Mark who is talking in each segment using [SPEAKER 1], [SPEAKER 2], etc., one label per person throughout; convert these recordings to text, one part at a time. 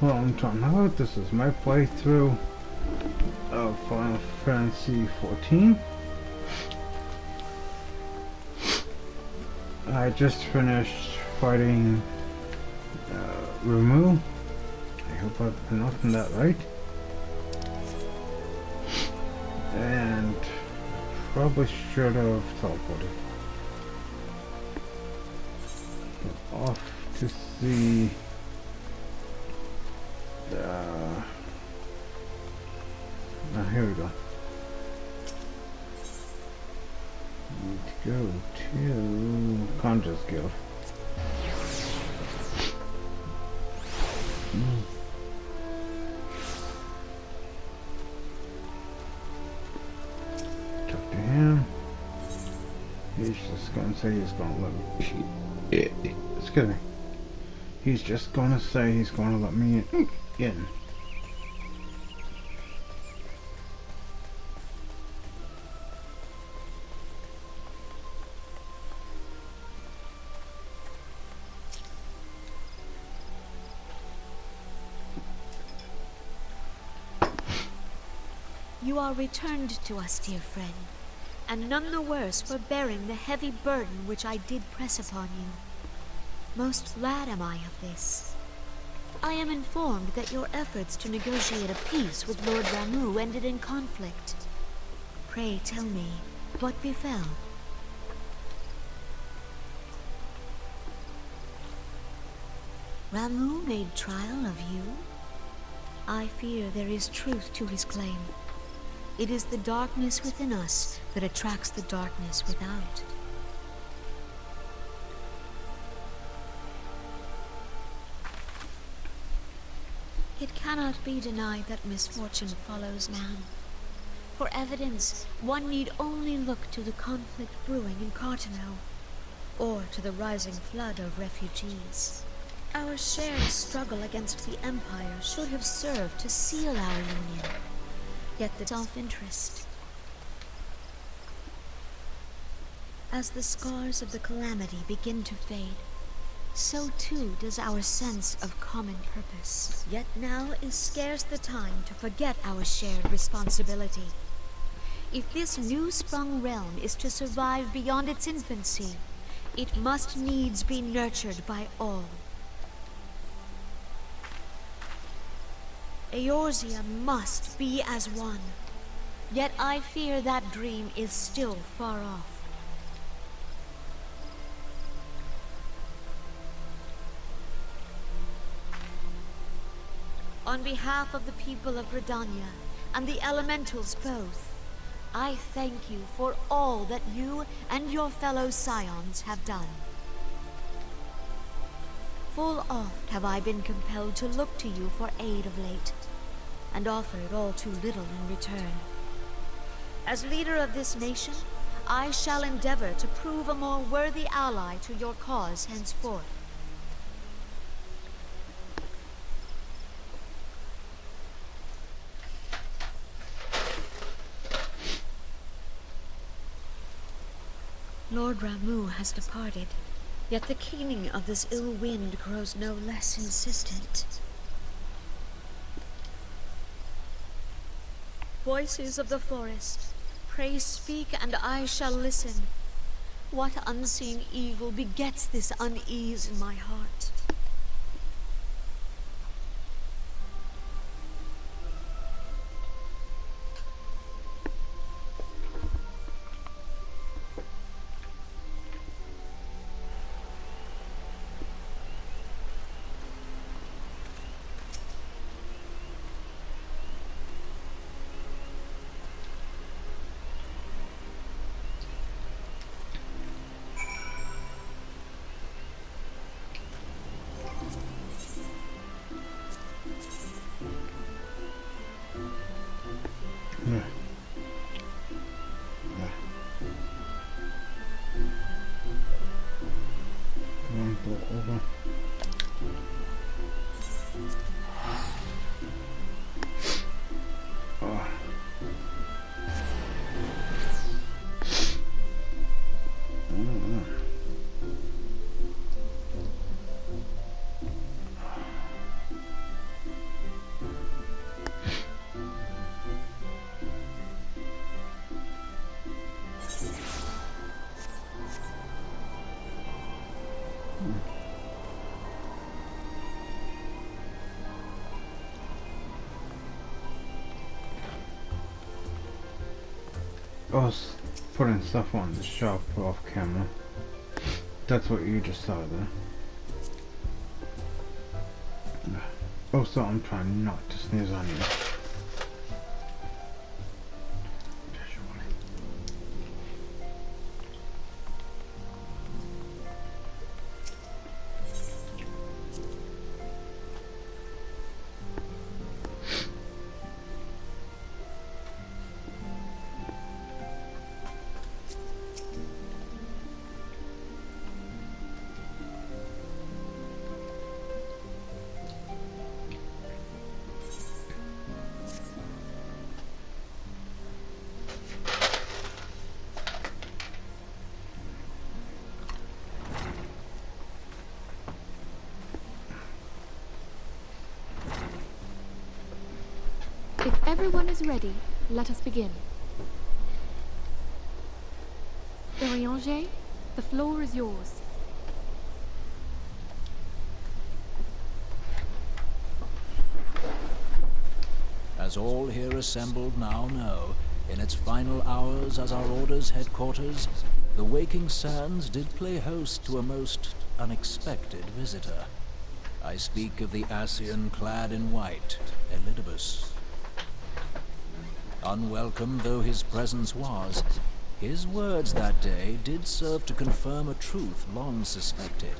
[SPEAKER 1] Well, I'm talking about this is my playthrough of Final Fantasy 14. I just finished fighting Ramu. I hope I've pronounced that right. And probably should have teleported. Off to see here we go. Need to go to Conja's Guild. Talk to him. He's just gonna say he's gonna let me. Excuse me. He's just gonna say he's gonna let me in.
[SPEAKER 2] You are returned to us, dear friend, and none the worse for bearing the heavy burden which I did press upon you. Most glad am I of this. I am informed that your efforts to negotiate a peace with Lord Ramu ended in conflict. Pray tell me, what befell? Ramu made trial of you? I fear there is truth to his claim. It is the darkness within us that attracts the darkness without. It cannot be denied that misfortune follows man. For evidence, one need only look to the conflict brewing in Cartano, or to the rising flood of refugees. Our shared struggle against the Empire should have served to seal our union. Yet the self-interest. As the scars of the calamity begin to fade, so too does our sense of common purpose. Yet now is scarce the time to forget our shared responsibility. If this new-sprung realm is to survive beyond its infancy, it must needs be nurtured by all. Eorzea must be as one. Yet I fear that dream is still far off. On behalf of the people of Gridania and the elementals both, I thank you for all that you and your fellow scions have done. Full oft have I been compelled to look to you for aid of late, and offered all too little in return. As leader of this nation, I shall endeavor to prove a more worthy ally to your cause henceforth. Lord Ramu has departed, yet the keening of this ill wind grows no less insistent. Voices of the forest, pray speak and I shall listen. What unseen evil begets this unease in my heart?
[SPEAKER 1] Us putting stuff on the shop off camera. That's what you just saw there. Also, I'm trying not to sneeze on you.
[SPEAKER 3] If everyone is ready, let us begin. Urianger, the floor is yours.
[SPEAKER 4] As all here assembled now know, in its final hours as our Order's headquarters, the Waking Sands did play host to a most unexpected visitor. I speak of the Ascian clad in white, Elidibus. Unwelcome though his presence was, his words that day did serve to confirm a truth long suspected,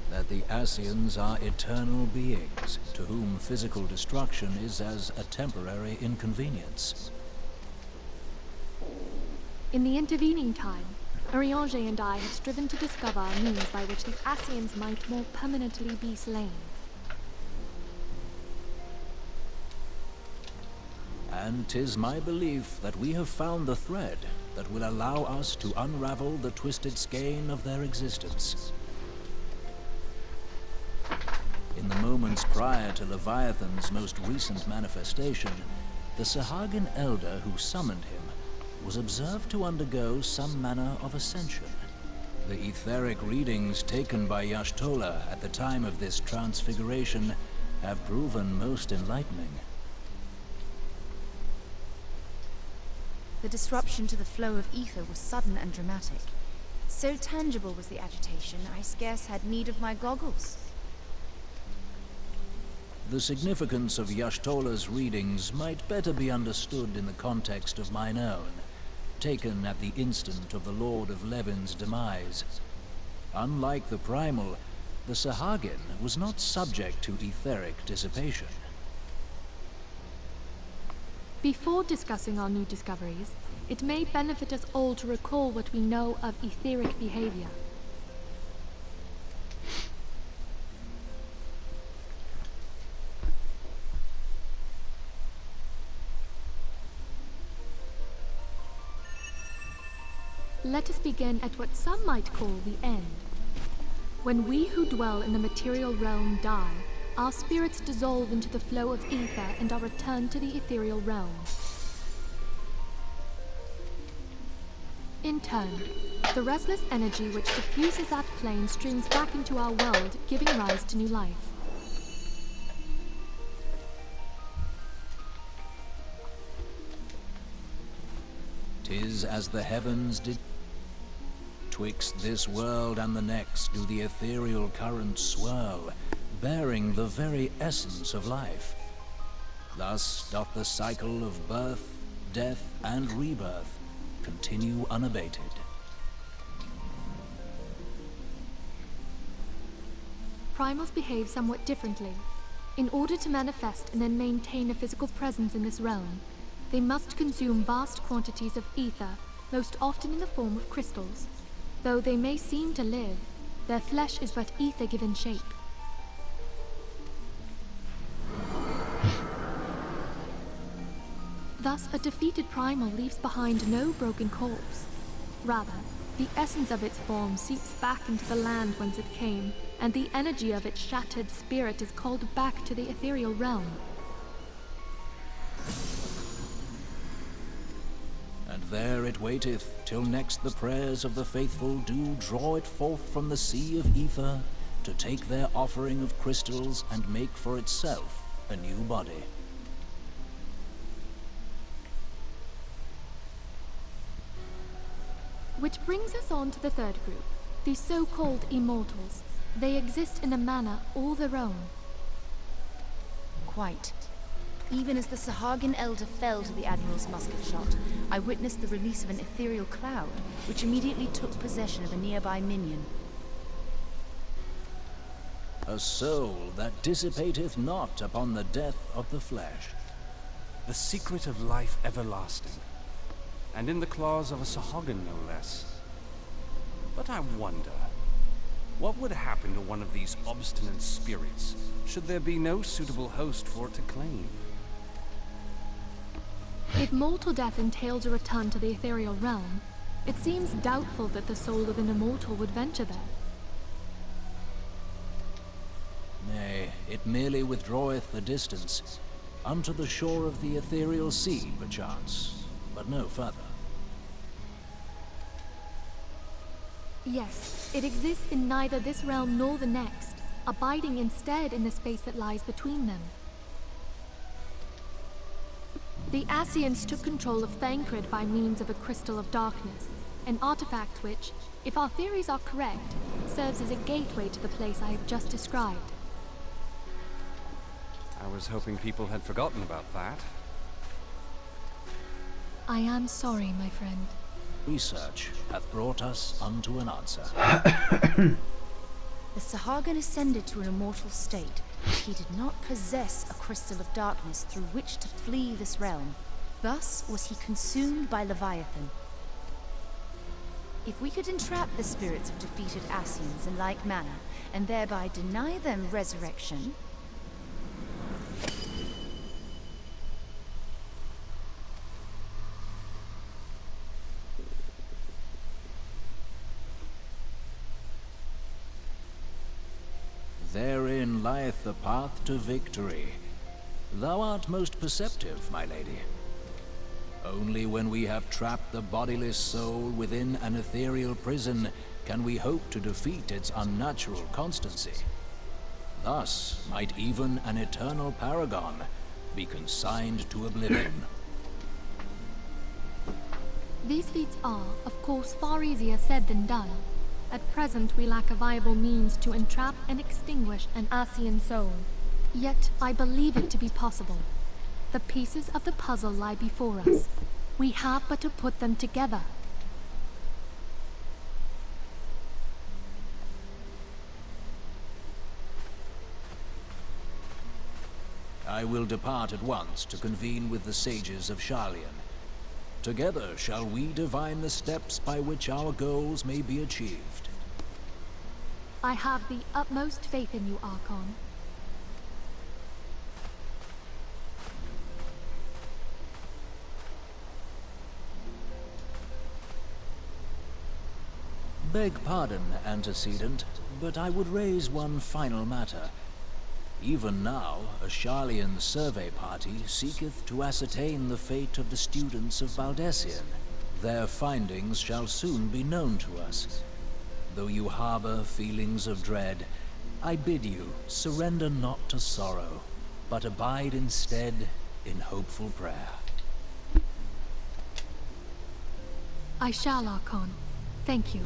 [SPEAKER 4] that the Ascians are eternal beings, to whom physical destruction is as a temporary inconvenience.
[SPEAKER 3] In the intervening time, Urianger and I have striven to discover a means by which the Ascians might more permanently be slain.
[SPEAKER 4] And 'tis my belief that we have found the thread that will allow us to unravel the twisted skein of their existence. In the moments prior to Leviathan's most recent manifestation, the Sahagin elder who summoned him was observed to undergo some manner of ascension. The etheric readings taken by Y'shtola at the time of this transfiguration have proven most enlightening.
[SPEAKER 5] The disruption to the flow of ether was sudden and dramatic. So tangible was the agitation, I scarce had need of my goggles.
[SPEAKER 4] The significance of Y'shtola's readings might better be understood in the context of mine own, taken at the instant of the Lord of Levin's demise. Unlike the Primal, the Sahagin was not subject to etheric dissipation.
[SPEAKER 3] Before discussing our new discoveries, it may benefit us all to recall what we know of etheric behavior. Let us begin at what some might call the end. When we who dwell in the material realm die, our spirits dissolve into the flow of ether and are returned to the ethereal realm. In turn, the restless energy which diffuses that plane streams back into our world, giving rise to new life.
[SPEAKER 4] "'Tis as the heavens did. Twixt this world and the next do the ethereal currents swirl, bearing the very essence of life. Thus doth the cycle of birth, death, and rebirth continue unabated."
[SPEAKER 3] Primals behave somewhat differently. In order to manifest and then maintain a physical presence in this realm, they must consume vast quantities of ether, most often in the form of crystals. Though they may seem to live, their flesh is but ether given shape. Thus, a defeated primal leaves behind no broken corpse. Rather, the essence of its form seeps back into the land whence it came, and the energy of its shattered spirit is called back to the ethereal realm.
[SPEAKER 4] And there it waiteth, till next the prayers of the faithful do draw it forth from the sea of ether, to take their offering of crystals and make for itself a new body.
[SPEAKER 3] Which brings us on to the third group, the so-called immortals. They exist in a manner all their own.
[SPEAKER 5] Quite. Even as the Sahagin Elder fell to the Admiral's musket shot, I witnessed the release of an ethereal cloud, which immediately took possession of a nearby minion.
[SPEAKER 4] A soul that dissipateth not upon the death of the flesh.
[SPEAKER 6] The secret of life everlasting. And in the claws of a Sahagin, no less. But I wonder, what would happen to one of these obstinate spirits, should there be no suitable host for it to claim?
[SPEAKER 3] If mortal death entails a return to the ethereal realm, it seems doubtful that the soul of an immortal would venture there.
[SPEAKER 4] Nay, it merely withdraweth the distance, unto the shore of the ethereal sea, perchance, but no further.
[SPEAKER 3] Yes, it exists in neither this realm nor the next, abiding instead in the space that lies between them. The Ascians took control of Thancred by means of a crystal of darkness, an artifact which, if our theories are correct, serves as a gateway to the place I have just described.
[SPEAKER 6] I was hoping people had forgotten about that.
[SPEAKER 3] I am sorry, my friend.
[SPEAKER 4] Research hath brought us unto an answer.
[SPEAKER 5] The Sahagin ascended to an immortal state, but he did not possess a crystal of darkness through which to flee this realm. Thus was he consumed by Leviathan. If we could entrap the spirits of defeated Ascians in like manner, and thereby deny them resurrection...
[SPEAKER 4] Therein lieth the path to victory. Thou art most perceptive, my lady. Only when we have trapped the bodiless soul within an ethereal prison can we hope to defeat its unnatural constancy. Thus might even an eternal paragon be consigned to oblivion.
[SPEAKER 3] These feats are, of course, far easier said than done. At present, we lack a viable means to entrap and extinguish an Ascian soul. Yet, I believe it to be possible. The pieces of the puzzle lie before us. We have but to put them together.
[SPEAKER 4] I will depart at once to convene with the sages of Sharlayan. Together shall we divine the steps by which our goals may be achieved.
[SPEAKER 3] I have the utmost faith in you, Archon.
[SPEAKER 4] Beg pardon, antecedent, but I would raise one final matter. Even now, a Sharlayan survey party seeketh to ascertain the fate of the students of Baldessian. Their findings shall soon be known to us. Though you harbor feelings of dread, I bid you surrender not to sorrow, but abide instead in hopeful prayer.
[SPEAKER 3] I shall, Archon. Thank you.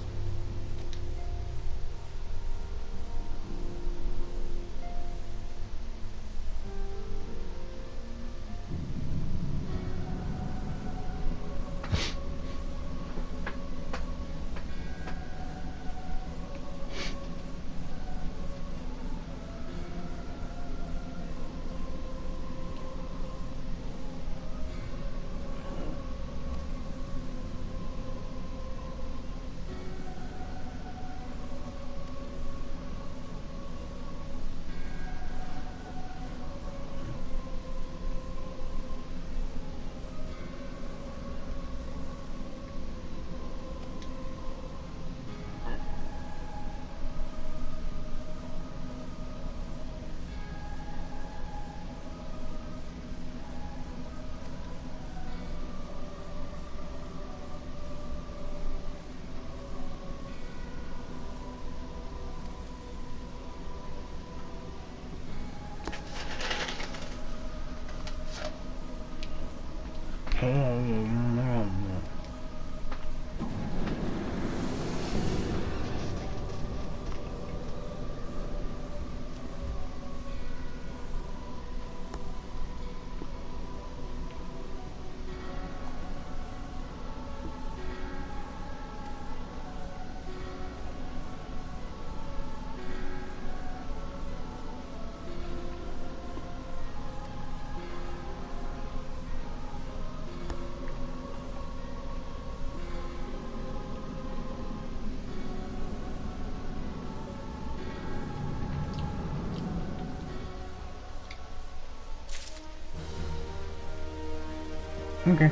[SPEAKER 1] Okay.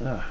[SPEAKER 1] Ugh.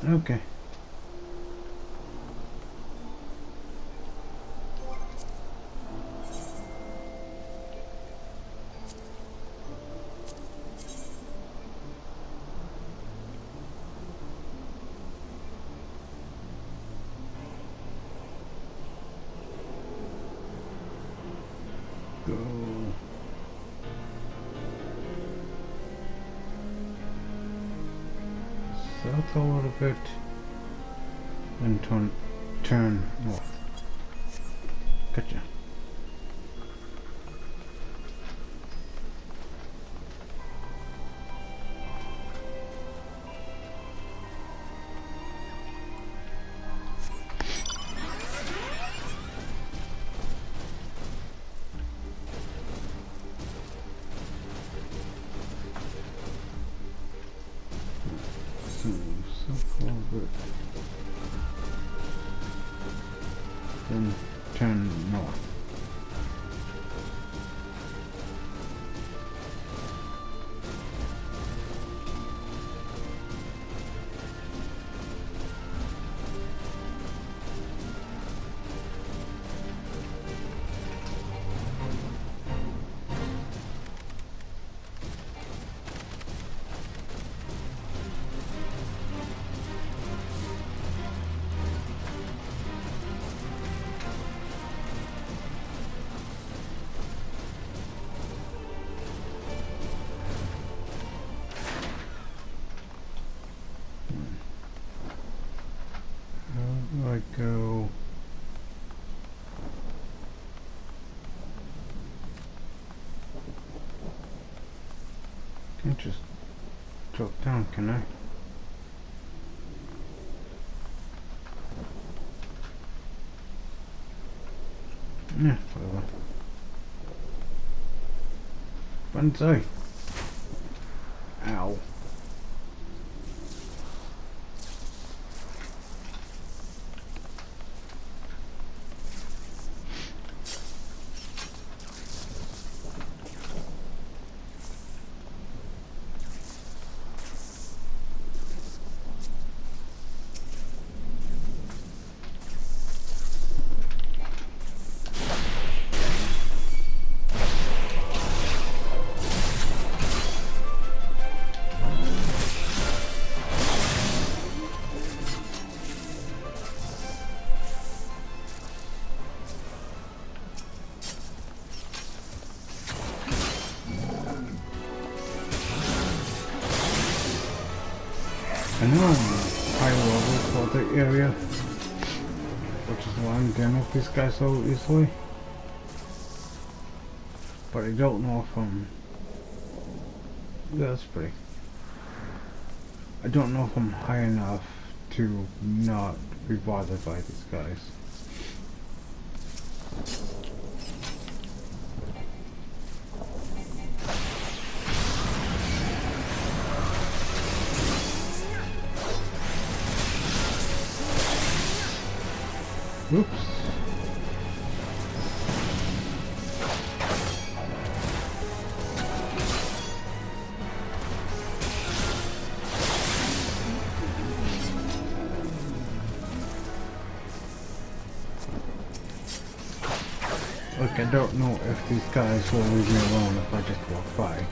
[SPEAKER 1] Okay. Go. South a little bit and turn north. Gotcha. So forward. Then turn north. How do I go? Can't just drop down, can I? Yeah, whatever. Banzai! Ow. I know I'm high level for the area, which is why I'm getting up these guys so easily. But I don't know if I'm... Yeah, that's pretty. I don't know if I'm high enough to not be bothered by these guys. Oops. Look, I don't know if these guys will leave me alone if I just walk by.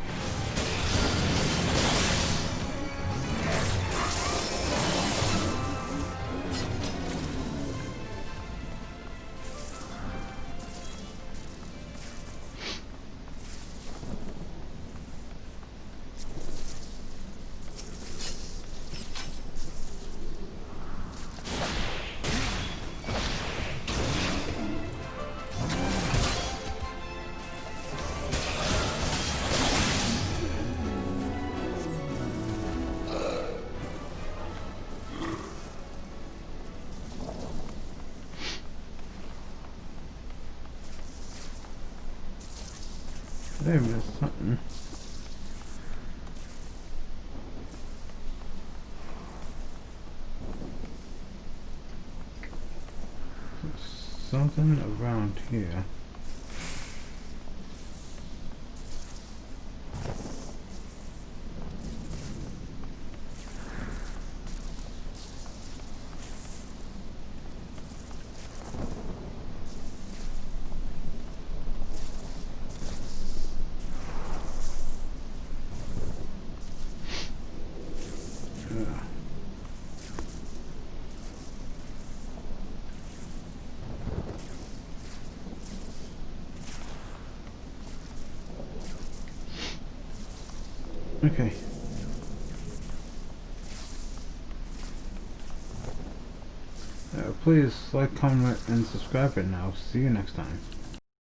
[SPEAKER 1] There was something. Something around here. Okay. Please like, comment, and subscribe right now. See you next time.